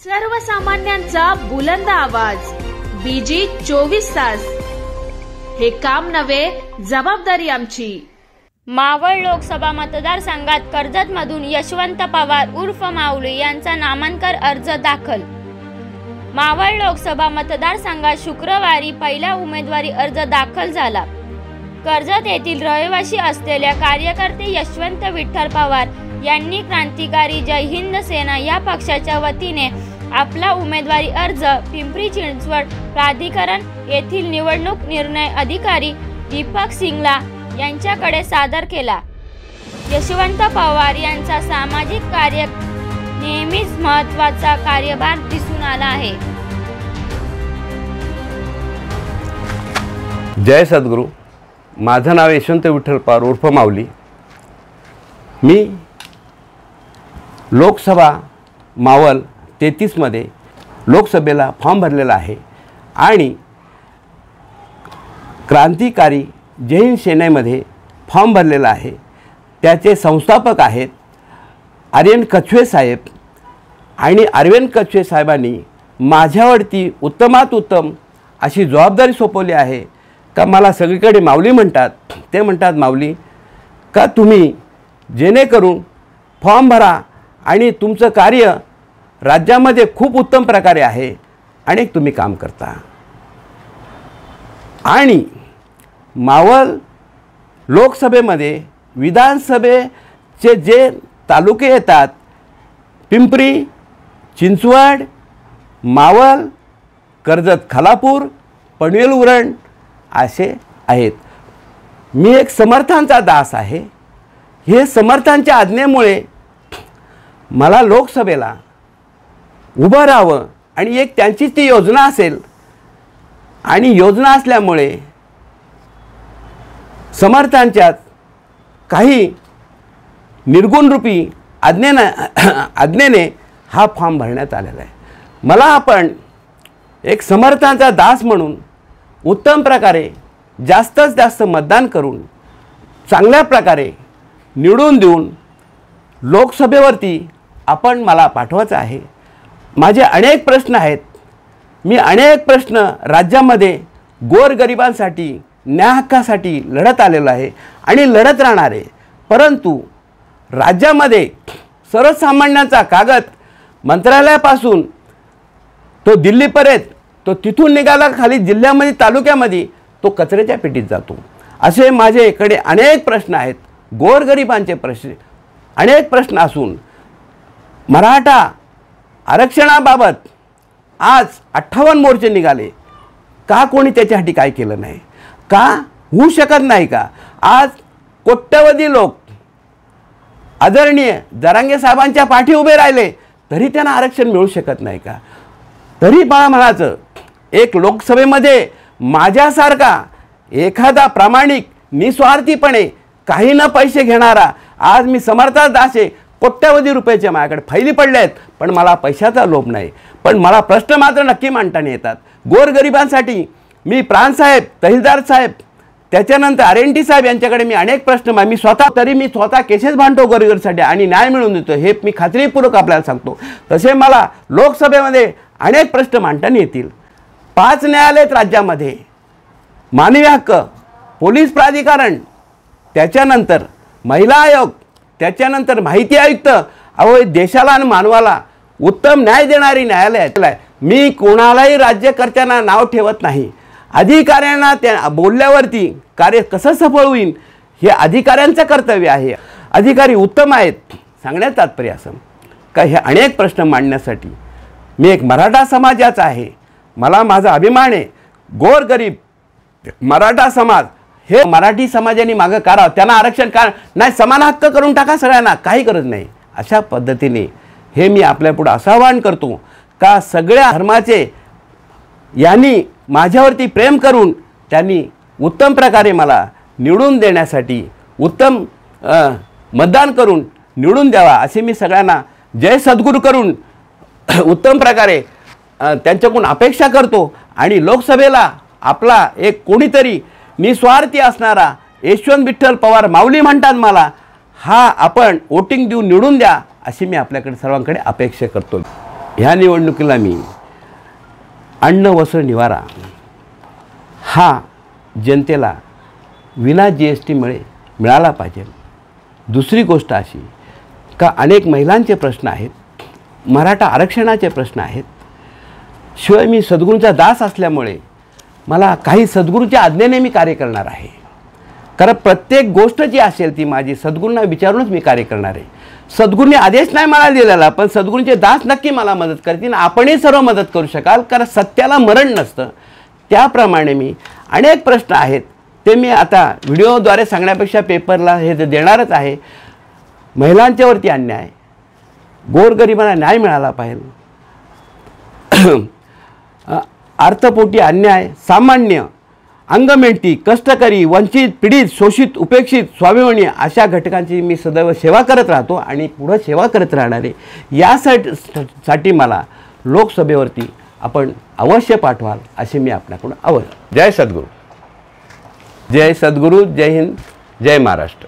सर्वसामान्यांचा बुलंद आवाज, बीजी 24 तास. हे काम नव्हे, जबाबदारी आमची. मावळ लोकसभा मतदारसंघात कर्जतमधून यशवंत पवार उर्फ माऊली यांचा नामांकन अर्ज दाखल. मावळ लोकसभा मतदारसंघात शुक्रवारी पहिला उमेदवारी अर्ज दाखल झाला. कर्जत येथील रहिवासी असलेल्या कार्यकर्ते यशवंत विठ्ठल पवार यांनी क्रांतिकारी जय हिंद सेना या पक्षाच्या वतीने आपला उमेदवारी अर्ज पिंपरी चिंचवड प्राधिकरण येथील निवडणूक निर्णय अधिकारी दीपक सिंगला यांच्याकडे सादर केला. यशवंत पवार यांचा सामाजिक कार्य नेहमीच महत्त्वाचा कार्यभार दिसून आला आहे. जय सद्गुरू. माझं नाव यशवंत विठ्ठल पवार उर्फ माऊली. मी लोकसभा मावळ 33 मध्ये लोकसभेला फॉर्म भरलेला आहे आणि क्रांतिकारी जय हिंद सेनेमध्ये फॉर्म भरलेला आहे. त्याचे संस्थापक आहेत आर्यन कछवे साहेब. आणि आर्यन कछवे साहेबांनी माझ्यावरती उत्तमात उत्तम अशी जबाबदारी सोपवली आहे का मला सगळीकडे माऊली म्हणतात. ते म्हणतात माऊली का तुम्ही जेणेकरून फॉर्म भरा आणि तुमचं कार्य राज्यामध्ये खूप उत्तम प्रकारे आहे आणि तुम्ही काम करता. आणि मावळ लोकसभेमध्ये विधानसभेचे जे तालुके येतात पिंपरी चिंचवड मावळ कर्जत खालापूर पनवेल उरण असे आहेत. मी एक समर्थांचा दास आहे. हे समर्थांच्या आज्ञेमुळे मला लोकसभेला उभं राहावं आणि एक त्यांचीच ती योजना असेल आणि योजना असल्यामुळे समर्थांच्यात काही निर्गुणरूपी आज्ञेने हा फॉर्म भरण्यात आलेला आहे. मला आपण एक समर्थांचा दास म्हणून उत्तम प्रकारे जास्तीत जास्त मतदान करून चांगल्या प्रकारे निवडून देऊन लोकसभेवरती आपण मला पाठवायचं आहे. माझे अनेक प्रश्न आहेत. मी अनेक प्रश्न राज्यामध्ये गोरगरिबांसाठी न्याय हक्कासाठी लढत आलेलो आहे आणि लढत राहणार आहे. परंतु राज्यामध्ये सर्वसामान्यांचा कागद मंत्रालयापासून तो दिल्लीपर्यंत तो तिथून निघाला खाली जिल्ह्यामध्ये तालुक्यामध्ये तो कचऱ्याच्या पेटीत जातो. असे माझ्याकडे अनेक प्रश्न आहेत. गोरगरिबांचे प्रश्न अनेक प्रश्न असून मराठा आरक्षणाबाबत आज 58 मोर्चे निघाले. का कोणी त्याच्यासाठी काय केलं नाही? का होऊ शकत नाही का? आज कोट्यवधी लोक आदरणीय जरांगे साहेबांच्या पाठी उभे राहिले तरी त्यांना आरक्षण मिळू शकत नाही का? तरी मला म्हणायचं एक लोकसभेमध्ये माझ्यासारखा एखादा प्रामाणिक निस्वार्थीपणे काही न पैसे घेणारा आज मी समर्थात दास आहे. कोट्यवधी रुपयाचे माझ्याकडे फैली पडले आहेत पण मला पैशाचा लोभ नाही. पण मला प्रश्न मात्र नक्की मांडताना येतात. गोरगरिबांसाठी मी प्राणसाहेब तहसीलदार साहेब त्याच्यानंतर RNT साहेब यांच्याकडे मी अनेक प्रश्न मी स्वतः केसेस भांडतो गोरगरिबांसाठी आणि न्याय मिळवून देतो. हे मी खात्रीपूर्वक आपल्याला सांगतो. तसे मला लोकसभेमध्ये अनेक प्रश्न मांडताना येतील. 5 न्यायालय राज्यामध्ये मानवी हक्क पोलीस प्राधिकरण त्याच्यानंतर महिला आयोग त्याच्यानंतर माहिती आयुक्त देशाला आणि मानवाला उत्तम न्याय देणारी न्यायालय आहे. मी कोणालाही राज्यकर्त्यांना नाव ठेवत नाही. अधिकाऱ्यांना त्या बोलल्यावरती कार्य कसं सफळ होईल हे अधिकाऱ्यांचं कर्तव्य आहे. अधिकारी उत्तम आहेत. सांगण्यात तात्पर्य असं का हे अनेक प्रश्न मांडण्यासाठी मी एक मराठा समाजाचा आहे. मला माझा अभिमान आहे. गोरगरीब मराठा समाज हे मराठी समाजाने मागं करावं. त्यांना आरक्षण का नाही समान हक्क करून टाका सगळ्यांना काही गरज नाही. अशा पद्धतीने हे मी आपल्यापुढे असं आवाहन करतो का सगळ्या धर्माचे यांनी माझ्यावरती प्रेम करून त्यांनी उत्तम प्रकारे मला निवडून देण्यासाठी उत्तम मतदान करून निवडून द्यावा असे मी सगळ्यांना जय सद्गुरू करून उत्तम प्रकारे त्यांच्याकडून अपेक्षा करतो. आणि लोकसभेला आपला एक कोणीतरी निस्वार्थी असणारा यशवंत विठ्ठल पवार माऊली म्हणतात मला हा आपण वोटिंग देऊन निवडून द्या अशी मी आपल्याकडे सर्वांकडे अपेक्षा करतो. ह्या निवडणुकीला मी अन्न वस्त्र निवारा हा जनतेला विना GST मिळाला पाहिजे. दुसरी गोष्ट अशी का अनेक महिलांचे प्रश्न आहेत, मराठा आरक्षणाचे प्रश्न आहेत. शिवाय मी सद्गुरूंचा दास असल्यामुळे मला काही सद्गुरूंच्या आज्ञेने मी कार्य करणार आहे. कारण प्रत्येक गोष्ट जी असेल ती माझी सद्गुरूंना विचारूनच मी कार्य करणार आहे. सद्गुरूंनी आदेश नाही मला दिलेला, पण सद्गुरूंचे दास नक्की मला मदत करतील. आपणही सर्व मदत करू शकाल, कारण सत्याला मरण नसतं. त्याप्रमाणे मी अनेक प्रश्न आहेत ते मी आता व्हिडिओद्वारे सांगण्यापेक्षा पेपरला हे देणारच आहे. महिलांच्यावरती अन्याय, गोरगरिबांना न्याय मिळाला पाहिजे, अर्थपोटी अन्याय, सामान्य, अंगमेंटी, कष्टकरी, वंचित, पीडित, शोषित, उपेक्षित, स्वाभिमानी अशा घटकांची मी सदैव सेवा करत राहतो आणि पुढं सेवा करत राहणार आहे. यासाठी मला लोकसभेवरती आपण अवश्य पाठवाल असे मी आपल्याकडून जय सद्गुरू, जय सद्गुरू, जय हिंद, जय महाराष्ट्र.